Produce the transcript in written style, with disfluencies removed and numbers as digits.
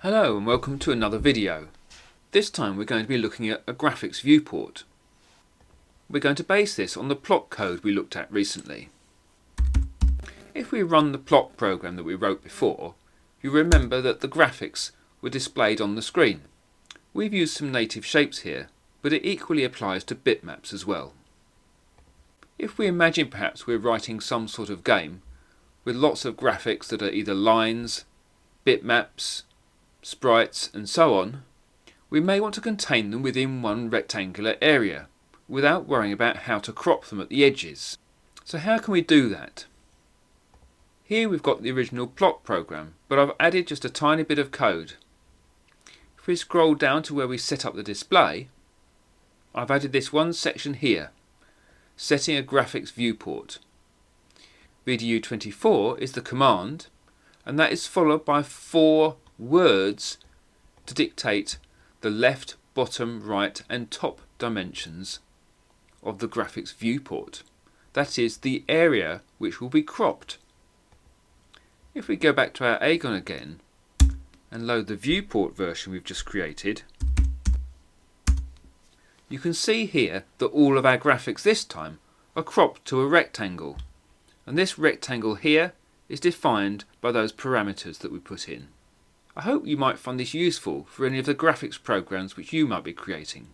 Hello and welcome to another video. This time we're going to be looking at a graphics viewport. We're going to base this on the plot code we looked at recently. If we run the plot program that we wrote before, you remember that the graphics were displayed on the screen. We've used some native shapes here, but it equally applies to bitmaps as well. If we imagine perhaps we're writing some sort of game with lots of graphics that are either lines, bitmaps, sprites and so on, we may want to contain them within one rectangular area without worrying about how to crop them at the edges. So how can we do that? Here we've got the original plot program, but I've added just a tiny bit of code. If we scroll down to where we set up the display, I've added this one section here, setting a graphics viewport. VDU24 is the command, and that is followed by 4 words to dictate the left, bottom, right and top dimensions of the graphics viewport. That is the area which will be cropped. If we go back to our Agon again and load the viewport version we've just created, you can see here that all of our graphics this time are cropped to a rectangle, and this rectangle here is defined by those parameters that we put in. I hope you might find this useful for any of the graphics programs which you might be creating.